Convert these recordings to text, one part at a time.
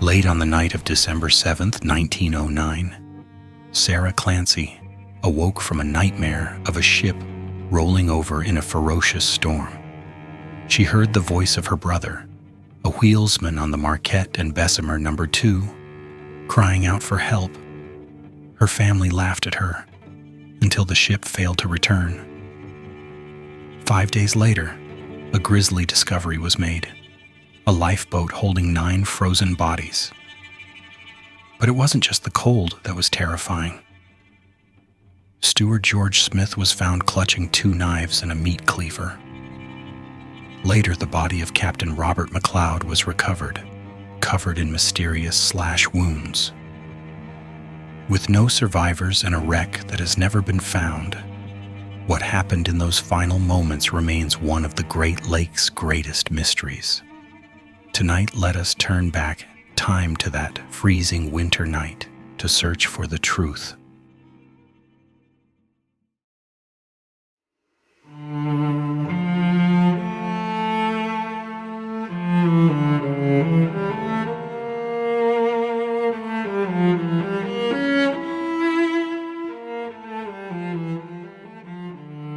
Late on the night of December 7th, 1909, Sarah Clancy awoke from a nightmare of a ship rolling over in a ferocious storm. She heard the voice of her brother, a wheelsman on the Marquette and Bessemer No. 2, crying out for help. Her family laughed at her until the ship failed to return. 5 days later, a grisly discovery was made, a lifeboat holding 9 frozen bodies. But it wasn't just the cold that was terrifying. Steward George Smith was found clutching 2 knives and a meat cleaver. Later, the body of Captain Robert McLeod was recovered, covered in mysterious slash wounds. With no survivors and a wreck that has never been found, what happened in those final moments remains one of the Great Lakes' greatest mysteries. Tonight, let us turn back time to that freezing winter night to search for the truth.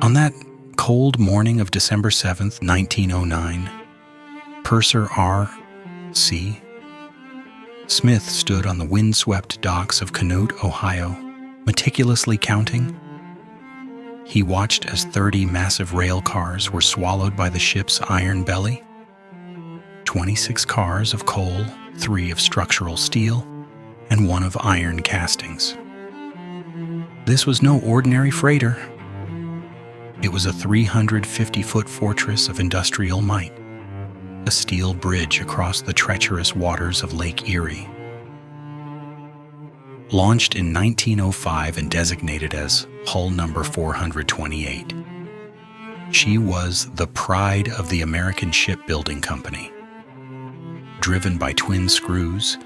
On that cold morning of December 7th, 1909, Purser R.C. Smith stood on the windswept docks of Canute, Ohio, meticulously counting. He watched as 30 massive rail cars were swallowed by the ship's iron belly. 26 cars of coal, 3 of structural steel, and 1 of iron castings. This was no ordinary freighter. It was a 350-foot fortress of industrial might, a steel bridge across the treacherous waters of Lake Erie. Launched in 1905 and designated as hull number 428, she was the pride of the American Shipbuilding Company. Driven by twin screws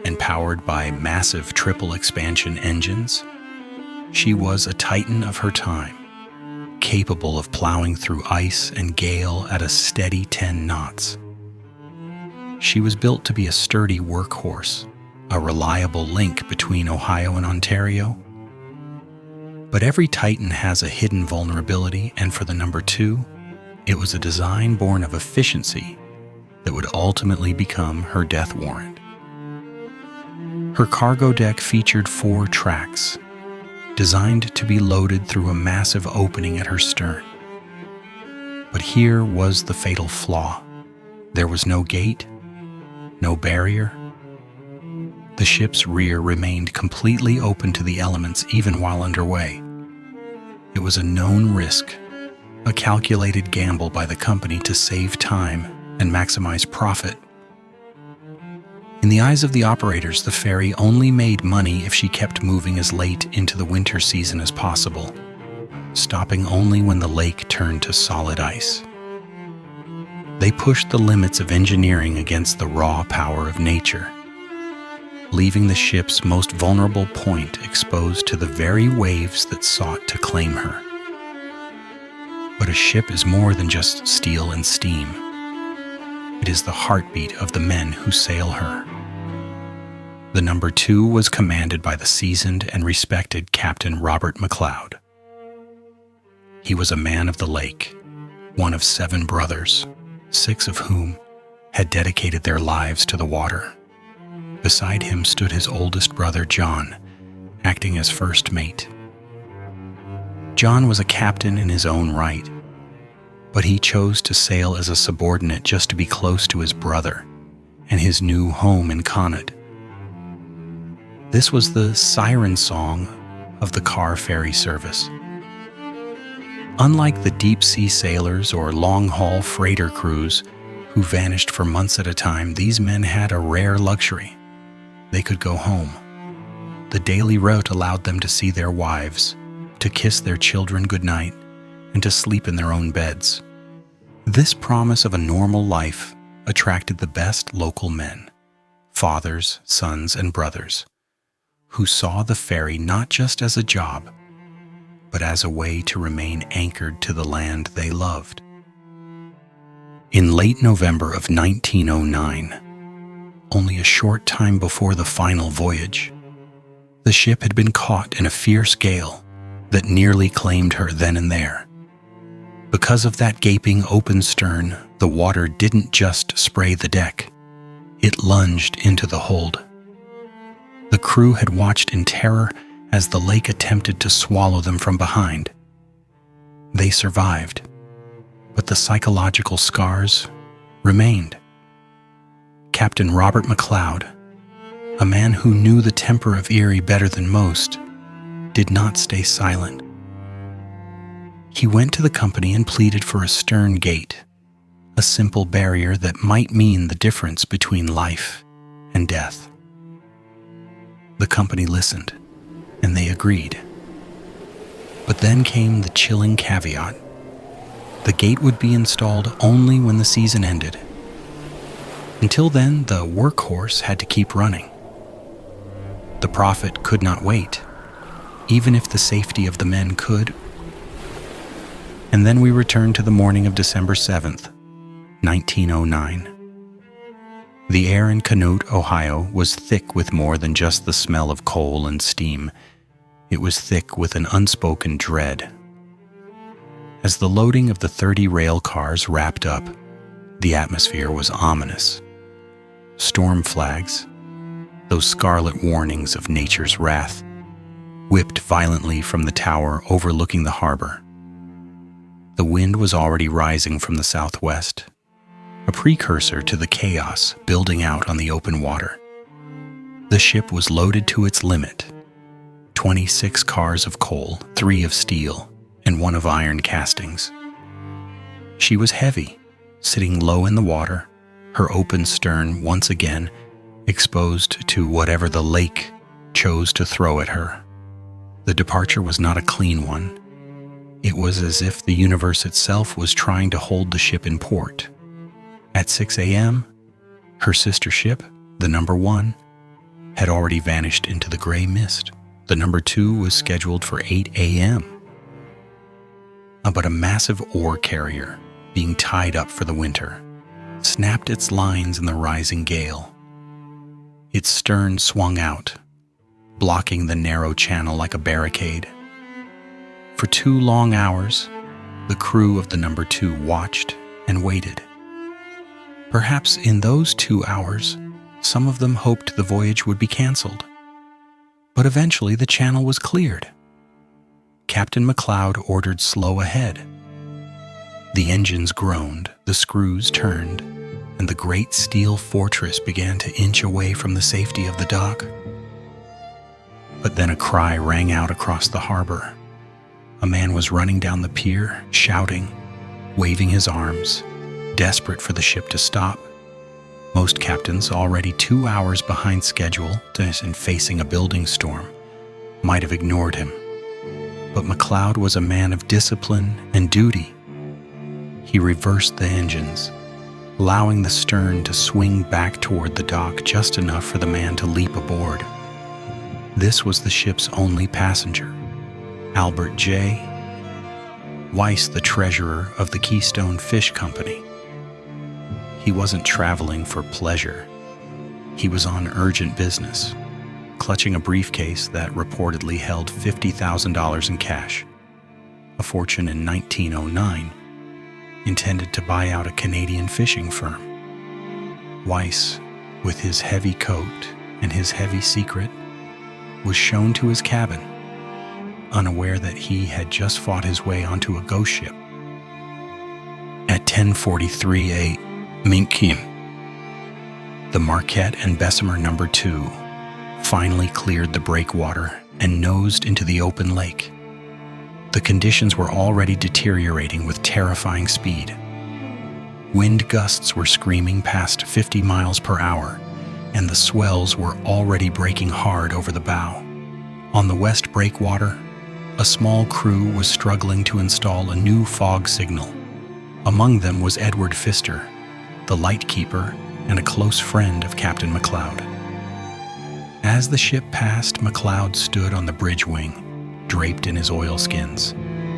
and powered by massive triple expansion engines, she was a titan of her time, capable of plowing through ice and gale at a steady 10 knots. She was built to be a sturdy workhorse, a reliable link between Ohio and Ontario. But every Titan has a hidden vulnerability, and for the number 2, it was a design born of efficiency that would ultimately become her death warrant. Her cargo deck featured 4 tracks, designed to be loaded through a massive opening at her stern. But here was the fatal flaw. There was no gate, no barrier. The ship's rear remained completely open to the elements even while underway. It was a known risk, a calculated gamble by the company to save time and maximize profit. In the eyes of the operators, the ferry only made money if she kept moving as late into the winter season as possible, stopping only when the lake turned to solid ice. They pushed the limits of engineering against the raw power of nature, leaving the ship's most vulnerable point exposed to the very waves that sought to claim her. But a ship is more than just steel and steam. It is the heartbeat of the men who sail her. The number 2 was commanded by the seasoned and respected Captain Robert McLeod. He was a man of the lake, one of 7 brothers, 6 of whom had dedicated their lives to the water. Beside him stood his oldest brother, John, acting as first mate. John was a captain in his own right, but he chose to sail as a subordinate just to be close to his brother and his new home in Connaught. This was the siren song of the car ferry service. Unlike the deep-sea sailors or long-haul freighter crews who vanished for months at a time, these men had a rare luxury. They could go home. The daily route allowed them to see their wives, to kiss their children goodnight, and to sleep in their own beds. This promise of a normal life attracted the best local men, fathers, sons, and brothers, who saw the ferry not just as a job, but as a way to remain anchored to the land they loved. In late November of 1909, only a short time before the final voyage. The ship had been caught in a fierce gale that nearly claimed her then and there. Because of that gaping open stern, the water didn't just spray the deck. It lunged into the hold. The crew had watched in terror as the lake attempted to swallow them from behind. They survived, but the psychological scars remained. Captain Robert McLeod, a man who knew the temper of Erie better than most, did not stay silent. He went to the company and pleaded for a stern gate, a simple barrier that might mean the difference between life and death. The company listened, and they agreed. But then came the chilling caveat. The gate would be installed only when the season ended. Until then, the workhorse had to keep running. The Prophet could not wait, even if the safety of the men could. And then we returned to the morning of December 7th, 1909. The air in Canute, Ohio, was thick with more than just the smell of coal and steam. It was thick with an unspoken dread. As the loading of the 30 rail cars wrapped up, the atmosphere was ominous. Storm flags, those scarlet warnings of nature's wrath, whipped violently from the tower overlooking the harbor. The wind was already rising from the southwest, a precursor to the chaos building out on the open water. The ship was loaded to its limit. 26 cars of coal, 3 of steel, and 1 of iron castings. She was heavy, sitting low in the water, her open stern once again exposed to whatever the lake chose to throw at her. The departure was not a clean one. It was as if the universe itself was trying to hold the ship in port. At 6 a.m., her sister ship, the number 1, had already vanished into the gray mist. The number 2 was scheduled for 8 a.m. But a massive ore carrier, being tied up for the winter, snapped its lines in the rising gale. Its stern swung out, blocking the narrow channel like a barricade. For 2 long hours, the crew of the number 2 watched and waited. Perhaps in those 2 hours, some of them hoped the voyage would be canceled. But eventually the channel was cleared. Captain McLeod ordered slow ahead. The engines groaned, the screws turned, and the great steel fortress began to inch away from the safety of the dock. But then a cry rang out across the harbor. A man was running down the pier, shouting, waving his arms, desperate for the ship to stop. Most captains, already 2 hours behind schedule and facing a building storm, might have ignored him. But McLeod was a man of discipline and duty. He reversed the engines, allowing the stern to swing back toward the dock just enough for the man to leap aboard. This was the ship's only passenger, Albert J. Weiss, the treasurer of the Keystone Fish Company. He wasn't traveling for pleasure. He was on urgent business, clutching a briefcase that reportedly held $50,000 in cash, a fortune in 1909, intended to buy out a Canadian fishing firm. Weiss, with his heavy coat and his heavy secret, was shown to his cabin, unaware that he had just fought his way onto a ghost ship. At 10:43 a.m., the Marquette and Bessemer No. 2 finally cleared the breakwater and nosed into the open lake. The conditions were already deteriorating with terrifying speed. Wind gusts were screaming past 50 miles per hour, and the swells were already breaking hard over the bow. On the west breakwater, a small crew was struggling to install a new fog signal. Among them was Edward Pfister, the lightkeeper and a close friend of Captain McLeod. As the ship passed, McLeod stood on the bridge wing, draped in his oilskins,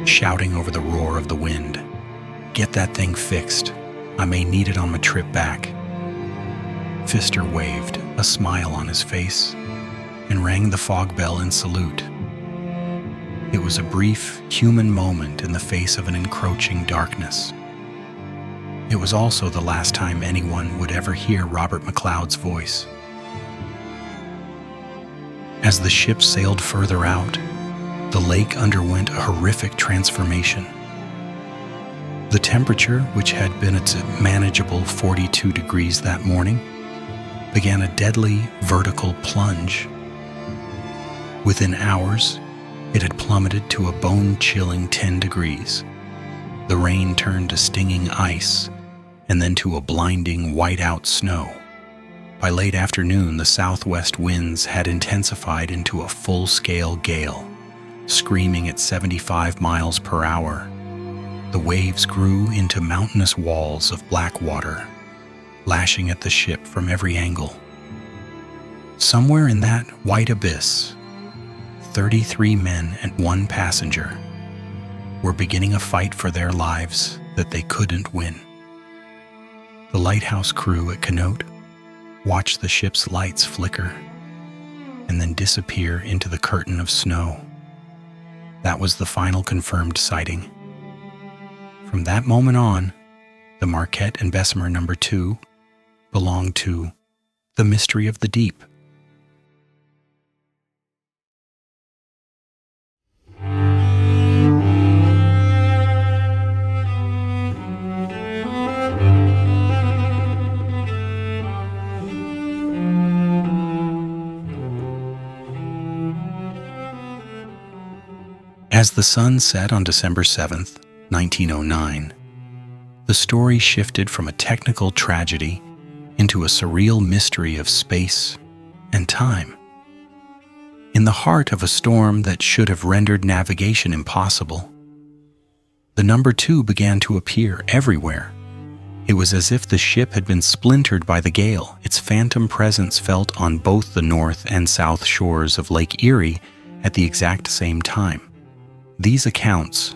shouting over the roar of the wind, "Get that thing fixed. I may need it on my trip back." Pfister waved, a smile on his face, and rang the fog bell in salute. It was a brief, human moment in the face of an encroaching darkness. It was also the last time anyone would ever hear Robert McLeod's voice. As the ship sailed further out, the lake underwent a horrific transformation. The temperature, which had been at a manageable 42 degrees that morning, began a deadly vertical plunge. Within hours, it had plummeted to a bone-chilling 10 degrees. The rain turned to stinging ice, and then to a blinding white-out snow. By late afternoon, the southwest winds had intensified into a full-scale gale, screaming at 75 miles per hour. The waves grew into mountainous walls of black water, lashing at the ship from every angle. Somewhere in that white abyss, 33 men and 1 passenger were beginning a fight for their lives that they couldn't win. The lighthouse crew at Canote watched the ship's lights flicker and then disappear into the curtain of snow. That was the final confirmed sighting. From that moment on, the Marquette and Bessemer No. 2 belonged to the mystery of the deep. As the sun set on December 7th, 1909, the story shifted from a technical tragedy into a surreal mystery of space and time. In the heart of a storm that should have rendered navigation impossible, the No. 2 began to appear everywhere. It was as if the ship had been splintered by the gale, its phantom presence felt on both the north and south shores of Lake Erie at the exact same time. These accounts,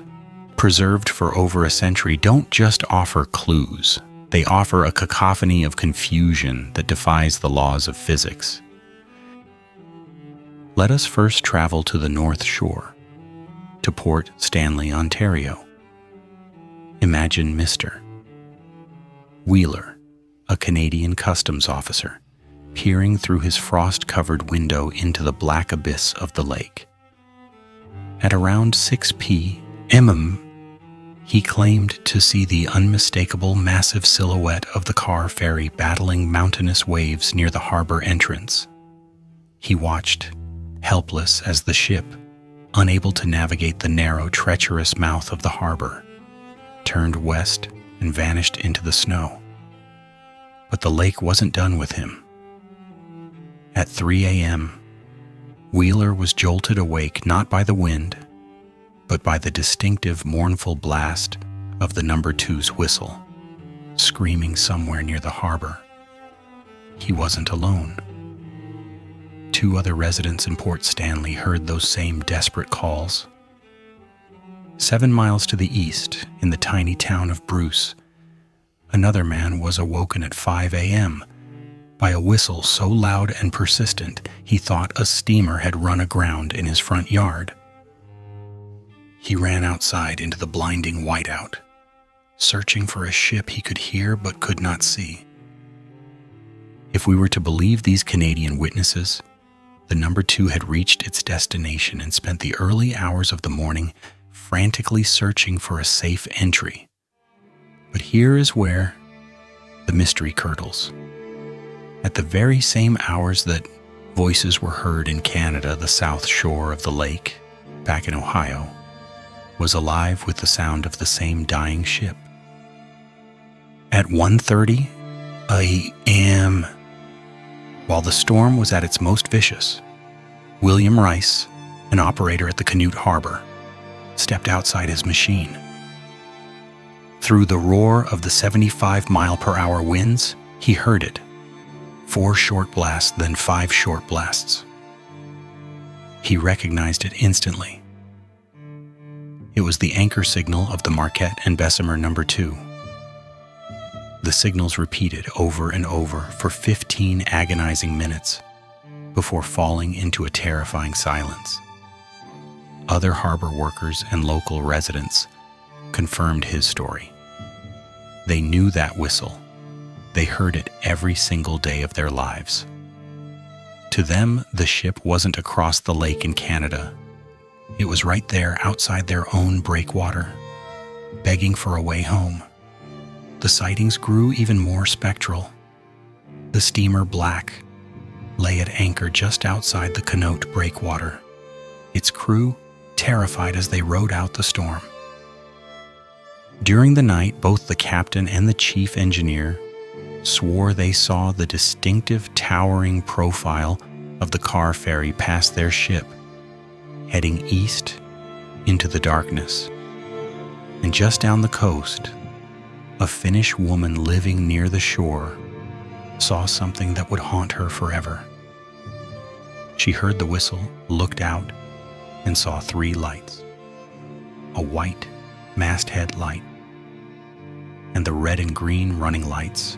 preserved for over a century, don't just offer clues. They offer a cacophony of confusion that defies the laws of physics. Let us first travel to the North Shore, to Port Stanley, Ontario. Imagine Mr. Wheeler, a Canadian customs officer, peering through his frost-covered window into the black abyss of the lake. At around 6 p.m., he claimed to see the unmistakable massive silhouette of the car ferry battling mountainous waves near the harbor entrance. He watched, helpless as the ship, unable to navigate the narrow, treacherous mouth of the harbor, turned west and vanished into the snow. But the lake wasn't done with him. At 3 a.m., Wheeler was jolted awake not by the wind, but by the distinctive mournful blast of the No. 2's whistle, screaming somewhere near the harbor. He wasn't alone. 2 other residents in Port Stanley heard those same desperate calls. 7 miles to the east, in the tiny town of Bruce, another man was awoken at 5 a.m. by a whistle so loud and persistent he thought a steamer had run aground in his front yard. He ran outside into the blinding whiteout, searching for a ship he could hear but could not see. If we were to believe these Canadian witnesses, the No. 2 had reached its destination and spent the early hours of the morning frantically searching for a safe entry. But here is where the mystery curdles. At the very same hours that voices were heard in Canada, the south shore of the lake, back in Ohio, was alive with the sound of the same dying ship. At 1:30 a.m., while the storm was at its most vicious, William Rice, an operator at the Canote Harbor, stepped outside his machine. Through the roar of the 75-mile-per-hour winds, he heard it. 4 short blasts, then 5 short blasts. He recognized it instantly. It was the anchor signal of the Marquette and Bessemer No. 2. The signals repeated over and over for 15 agonizing minutes before falling into a terrifying silence. Other harbor workers and local residents confirmed his story. They knew that whistle. They heard it every single day of their lives. To them, the ship wasn't across the lake in Canada. It was right there outside their own breakwater, begging for a way home. The sightings grew even more spectral. The steamer Black lay at anchor just outside the Conneaut breakwater, its crew terrified as they rode out the storm. During the night, both the captain and the chief engineer swore they saw the distinctive towering profile of the car ferry pass their ship, heading east into the darkness. And just down the coast, a Finnish woman living near the shore saw something that would haunt her forever. She heard the whistle, looked out, and saw 3 lights: a white masthead light and the red and green running lights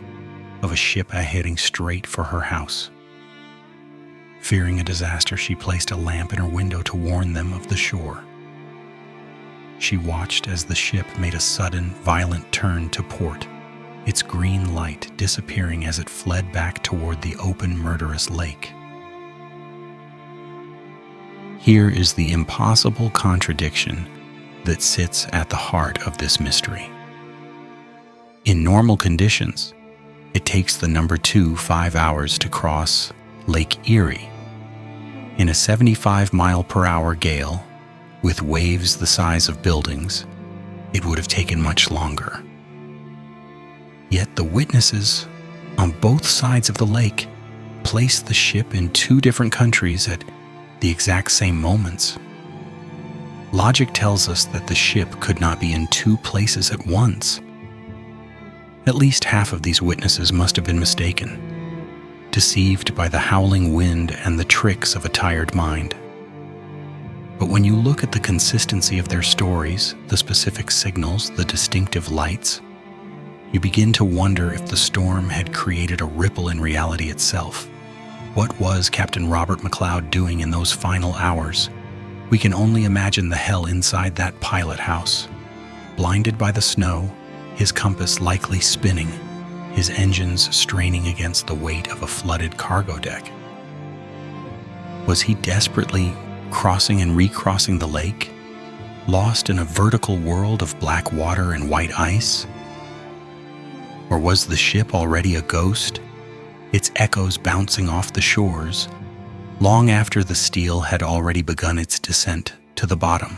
of a ship heading straight for her house. Fearing a disaster, she placed a lamp in her window to warn them of the shore. She watched as the ship made a sudden, violent turn to port, its green light disappearing as it fled back toward the open, murderous lake. Here is the impossible contradiction that sits at the heart of this mystery. In normal conditions, it takes the number 2 5 hours to cross Lake Erie. In a 75-mile-per-hour gale, with waves the size of buildings, it would have taken much longer. Yet the witnesses on both sides of the lake placed the ship in 2 different countries at the exact same moments. Logic tells us that the ship could not be in 2 places at once. At least half of these witnesses must have been mistaken, deceived by the howling wind and the tricks of a tired mind. But when you look at the consistency of their stories, the specific signals, the distinctive lights, you begin to wonder if the storm had created a ripple in reality itself. What was Captain Robert McLeod doing in those final hours? We can only imagine the hell inside that pilot house. Blinded by the snow, his compass likely spinning, his engines straining against the weight of a flooded cargo deck. Was he desperately crossing and recrossing the lake, lost in a vertical world of black water and white ice? Or was the ship already a ghost, its echoes bouncing off the shores, long after the steel had already begun its descent to the bottom?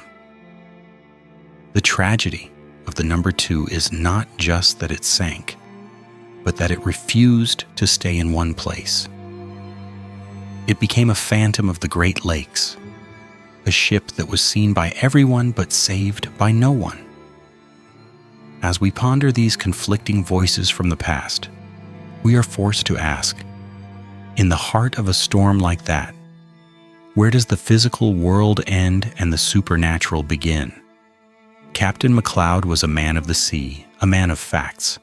The tragedy of the number 2 is not just that it sank, but that it refused to stay in one place. It became a phantom of the Great Lakes, a ship that was seen by everyone but saved by no one. As we ponder these conflicting voices from the past, we are forced to ask, in the heart of a storm like that, where does the physical world end and the supernatural begin? Captain McLeod was a man of the sea, a man of facts.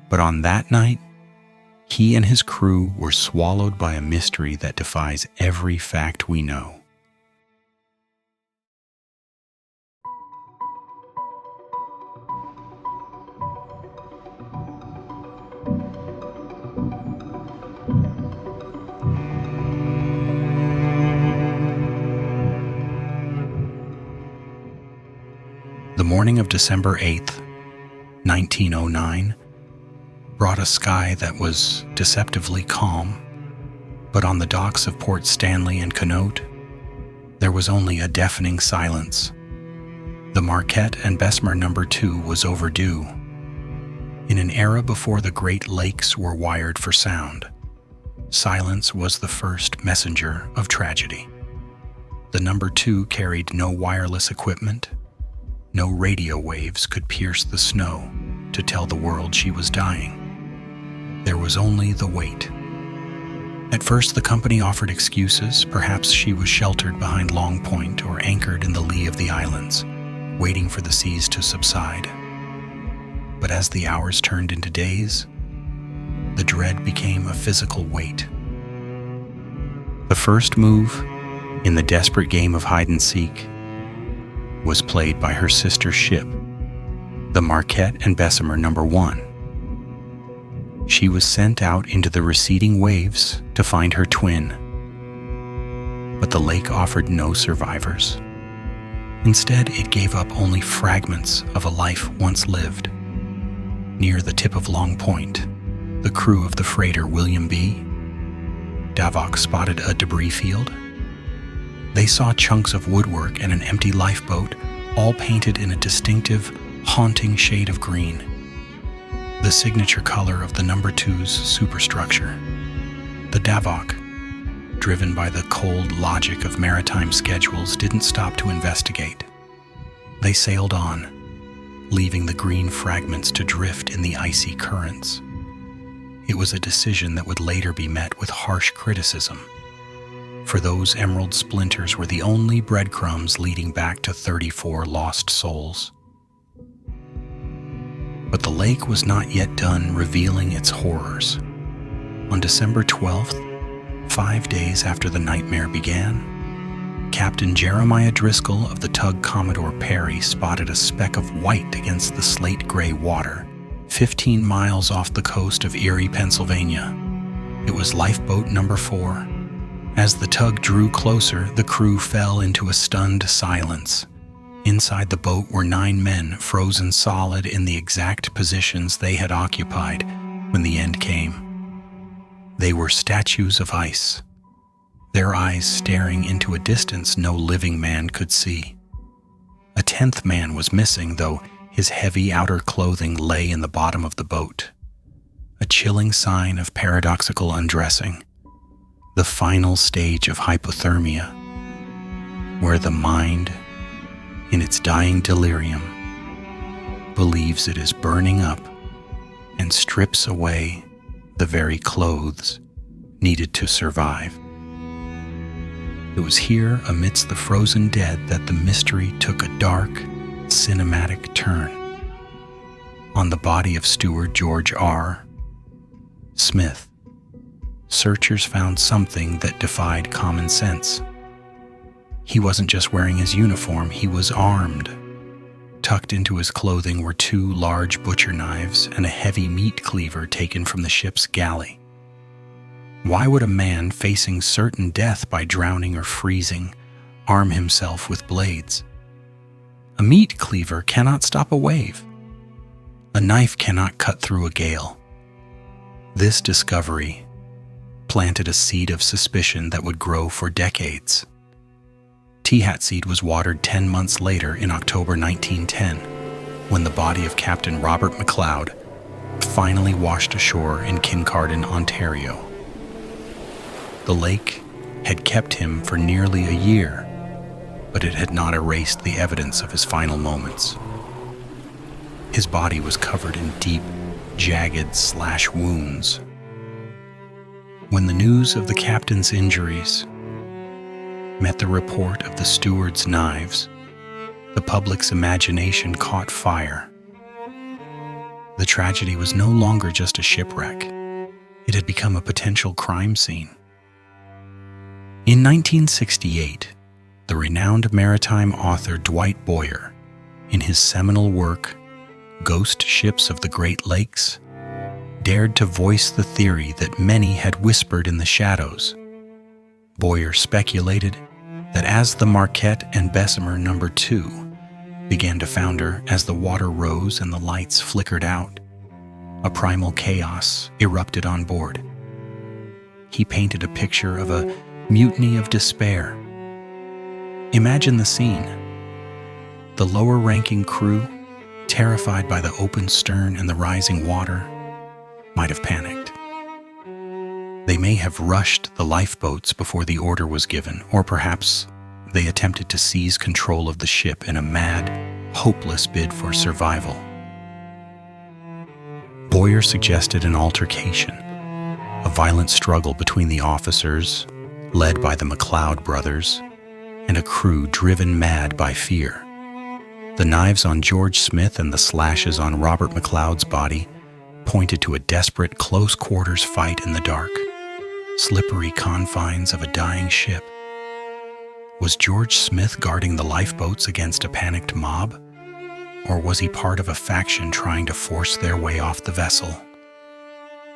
But on that night, he and his crew were swallowed by a mystery that defies every fact we know. The morning of December 8th, 1909, brought a sky that was deceptively calm, but on the docks of Port Stanley and Conneaut, there was only a deafening silence. The Marquette and Bessemer No. 2 was overdue. In an era before the Great Lakes were wired for sound, silence was the first messenger of tragedy. The No. 2 carried no wireless equipment. No radio waves could pierce the snow to tell the world she was dying. There was only the wait. At first, the company offered excuses. Perhaps she was sheltered behind Long Point or anchored in the lee of the islands, waiting for the seas to subside. But as the hours turned into days, the dread became a physical weight. The first move in the desperate game of hide-and-seek was played by her sister ship, the Marquette and Bessemer No. 1. She was sent out into the receding waves to find her twin, but the lake offered no survivors. Instead, it gave up only fragments of a life once lived. Near the tip of Long Point, the crew of the freighter William B. Davok spotted a debris field. They saw chunks of woodwork and an empty lifeboat, all painted in a distinctive, haunting shade of green, the signature color of the No. 2's superstructure. The Davok, driven by the cold logic of maritime schedules, didn't stop to investigate. They sailed on, leaving the green fragments to drift in the icy currents. It was a decision that would later be met with harsh criticism, for those emerald splinters were the only breadcrumbs leading back to 34 lost souls. But the lake was not yet done revealing its horrors. On December 12th, 5 days after the nightmare began, Captain Jeremiah Driscoll of the tug Commodore Perry spotted a speck of white against the slate-gray water, 15 miles off the coast of Erie, Pennsylvania. It was Lifeboat No. 4. As the tug drew closer, the crew fell into a stunned silence. Inside the boat were 9 men, frozen solid in the exact positions they had occupied when the end came. They were statues of ice, their eyes staring into a distance no living man could see. A 10th man was missing, though his heavy outer clothing lay in the bottom of the boat, a chilling sign of paradoxical undressing, the final stage of hypothermia, where the mind, in its dying delirium, believes it is burning up and strips away the very clothes needed to survive. It was here, amidst the frozen dead, that the mystery took a dark, cinematic turn. On the body of steward George R. Smith, searchers found something that defied common sense. He wasn't just wearing his uniform, he was armed. Tucked into his clothing were 2 large butcher knives and a heavy meat cleaver taken from the ship's galley. Why would a man facing certain death by drowning or freezing arm himself with blades? A meat cleaver cannot stop a wave. A knife cannot cut through a gale. This discovery planted a seed of suspicion that would grow for decades. Tea-hat seed was watered 10 months later in October 1910, when the body of Captain Robert McLeod finally washed ashore in Kincardine, Ontario. The lake had kept him for nearly a year, but it had not erased the evidence of his final moments. His body was covered in deep, jagged slash wounds. When the news of the captain's injuries met the report of the steward's knives, the public's imagination caught fire. The tragedy was no longer just a shipwreck. It had become a potential crime scene. In 1968, the renowned maritime author Dwight Boyer, in his seminal work, Ghost Ships of the Great Lakes, dared to voice the theory that many had whispered in the shadows. Boyer speculated that as the Marquette and Bessemer No. 2 began to founder as the water rose and the lights flickered out, a primal chaos erupted on board. He painted a picture of a mutiny of despair. Imagine the scene. The lower-ranking crew, terrified by the open stern and the rising water, might have panicked. They may have rushed the lifeboats before the order was given, or perhaps they attempted to seize control of the ship in a mad, hopeless bid for survival. Boyer suggested an altercation, a violent struggle between the officers, led by the McLeod brothers, and a crew driven mad by fear. The knives on George Smith and the slashes on Robert McLeod's body pointed to a desperate close-quarters fight in the dark, slippery confines of a dying ship. Was George Smith guarding the lifeboats against a panicked mob? Or was he part of a faction trying to force their way off the vessel?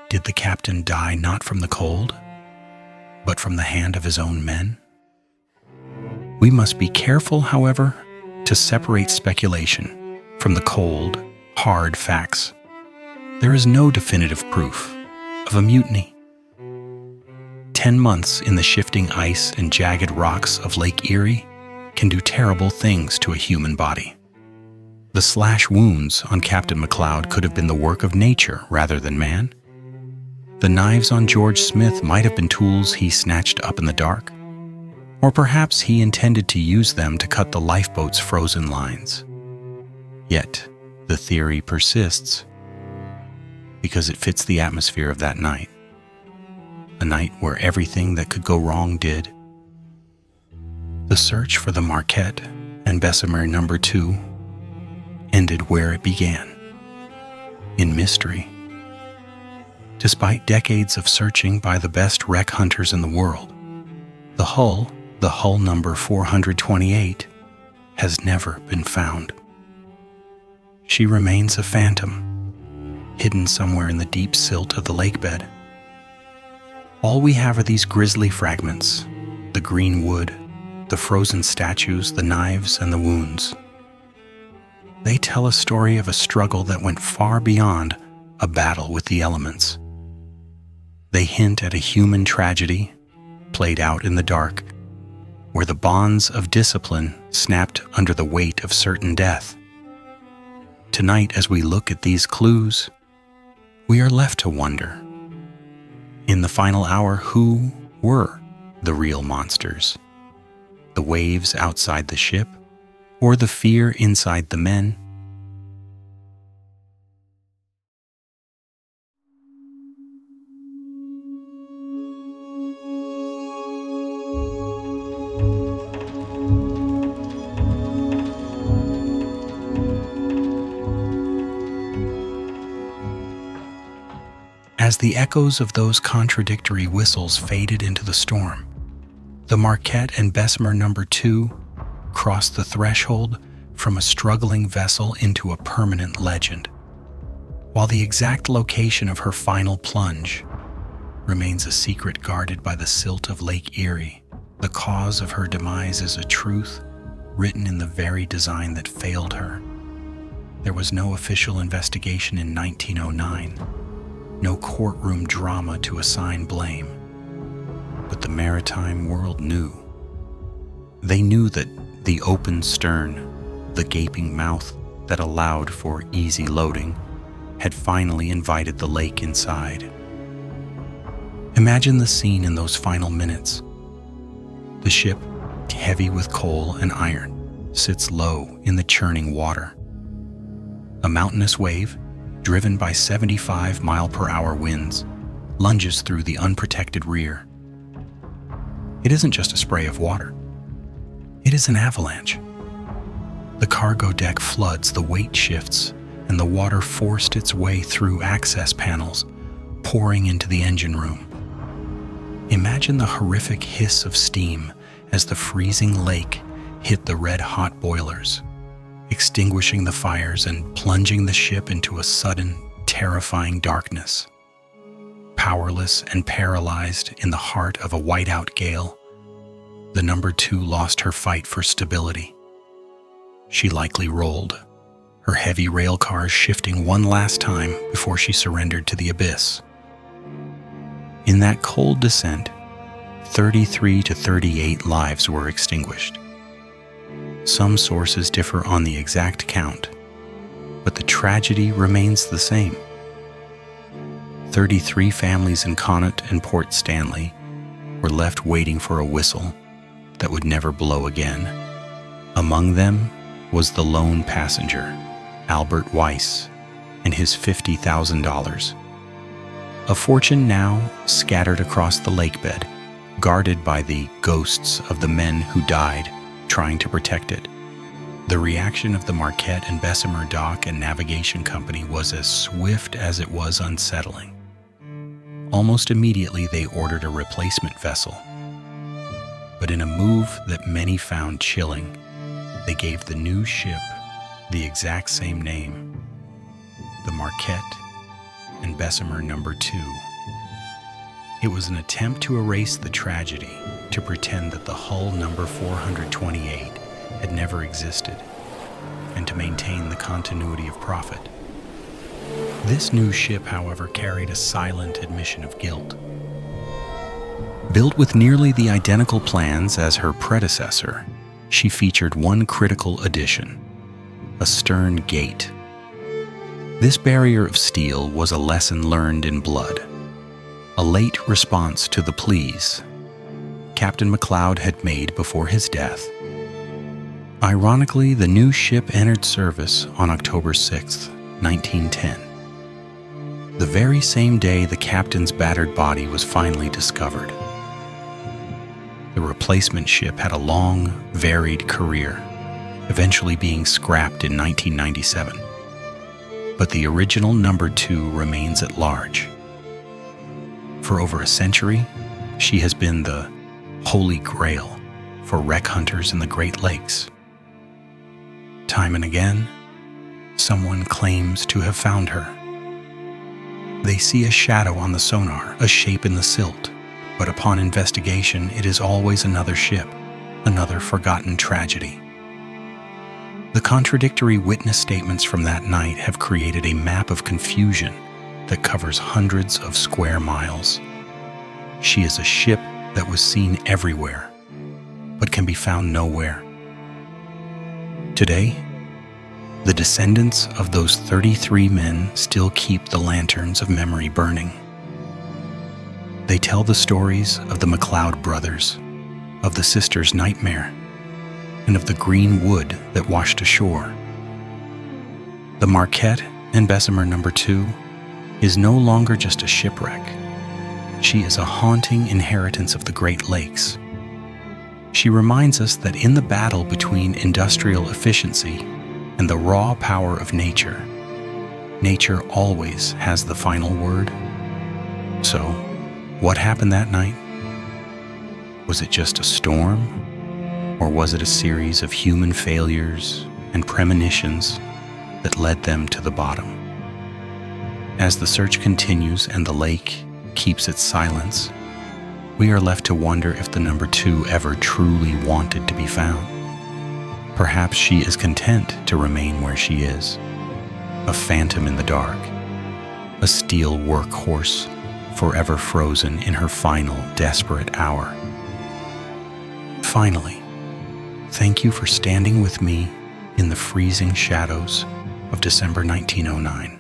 Did the captain die not from the cold, but from the hand of his own men? We must be careful, however, to separate speculation from the cold, hard facts. There is no definitive proof of a mutiny. 10 months in the shifting ice and jagged rocks of Lake Erie can do terrible things to a human body. The slash wounds on Captain McLeod could have been the work of nature rather than man. The knives on George Smith might have been tools he snatched up in the dark, or perhaps he intended to use them to cut the lifeboat's frozen lines. Yet, the theory persists because it fits the atmosphere of that night. A night where everything that could go wrong did. The search for the Marquette and Bessemer No. 2 ended where it began, in mystery. Despite decades of searching by the best wreck hunters in the world, the hull number 428, has never been found. She remains a phantom, hidden somewhere in the deep silt of the lakebed. All we have are these grisly fragments, the green wood, the frozen statues, the knives, and the wounds. They tell a story of a struggle that went far beyond a battle with the elements. They hint at a human tragedy played out in the dark, where the bonds of discipline snapped under the weight of certain death. Tonight, as we look at these clues, we are left to wonder, in the final hour, who were the real monsters? The waves outside the ship, or the fear inside the men? As the echoes of those contradictory whistles faded into the storm, the Marquette and Bessemer No. 2 crossed the threshold from a struggling vessel into a permanent legend. While the exact location of her final plunge remains a secret guarded by the silt of Lake Erie, the cause of her demise is a truth written in the very design that failed her. There was no official investigation in 1909. No courtroom drama to assign blame. But the maritime world knew. They knew that the open stern, the gaping mouth that allowed for easy loading, had finally invited the lake inside. Imagine the scene in those final minutes. The ship, heavy with coal and iron, sits low in the churning water. A mountainous wave, driven by 75-mile-per-hour winds, lunges through the unprotected rear. It isn't just a spray of water. It is an avalanche. The cargo deck floods, the weight shifts, and the water forced its way through access panels, pouring into the engine room. Imagine the horrific hiss of steam as the freezing lake hit the red-hot boilers, extinguishing the fires and plunging the ship into a sudden, terrifying darkness. Powerless and paralyzed in the heart of a whiteout gale, the No. 2 lost her fight for stability. She likely rolled, her heavy rail cars shifting one last time before she surrendered to the abyss. In that cold descent, 33 to 38 lives were extinguished. Some sources differ on the exact count, but the tragedy remains the same. 33 families in Connaught and Port Stanley were left waiting for a whistle that would never blow again. Among them was the lone passenger, Albert Weiss, and his $50,000. A fortune now scattered across the lakebed, guarded by the ghosts of the men who died trying to protect it. The reaction of the Marquette and Bessemer Dock and Navigation Company was as swift as it was unsettling. Almost immediately, they ordered a replacement vessel. But in a move that many found chilling, they gave the new ship the exact same name, the Marquette and Bessemer No. 2. It was an attempt to erase the tragedy, to pretend that the hull No. 428 had never existed, and to maintain the continuity of profit. This new ship, however, carried a silent admission of guilt. Built with nearly the identical plans as her predecessor, she featured one critical addition: a stern gate. This barrier of steel was a lesson learned in blood, a late response to the pleas Captain McLeod had made before his death. Ironically, the new ship entered service on October 6, 1910. The very same day the captain's battered body was finally discovered. The replacement ship had a long, varied career, eventually being scrapped in 1997. But the original No. 2 remains at large. For over a century, she has been the holy grail for wreck hunters in the Great Lakes. Time and again, someone claims to have found her. They see a shadow on the sonar, a shape in the silt, but upon investigation, it is always another ship, another forgotten tragedy. The contradictory witness statements from that night have created a map of confusion that covers hundreds of square miles. She is a ship that was seen everywhere, but can be found nowhere. Today, the descendants of those 33 men still keep the lanterns of memory burning. They tell the stories of the McLeod brothers, of the sisters' nightmare, and of the green wood that washed ashore. The Marquette and Bessemer No. 2 is no longer just a shipwreck. She is a haunting inheritance of the Great Lakes. She reminds us that in the battle between industrial efficiency and the raw power of nature, nature always has the final word. So, what happened that night? Was it just a storm? Or was it a series of human failures and premonitions that led them to the bottom? As the search continues and the lake keeps its silence, we are left to wonder if the No. 2 ever truly wanted to be found. Perhaps she is content to remain where she is, a phantom in the dark, a steel workhorse forever frozen in her final desperate hour. Finally, thank you for standing with me in the freezing shadows of December 1909.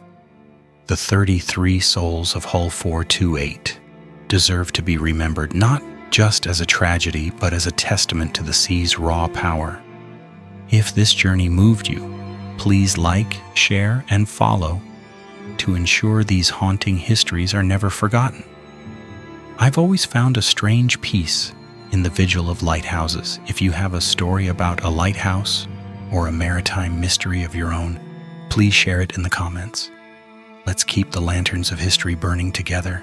The 33 souls of Hull 428 deserve to be remembered not just as a tragedy, but as a testament to the sea's raw power. If this journey moved you, please like, share, and follow to ensure these haunting histories are never forgotten. I've always found a strange peace in the vigil of lighthouses. If you have a story about a lighthouse or a maritime mystery of your own, please share it in the comments. Let's keep the lanterns of history burning together.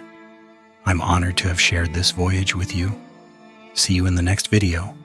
I'm honored to have shared this voyage with you. See you in the next video.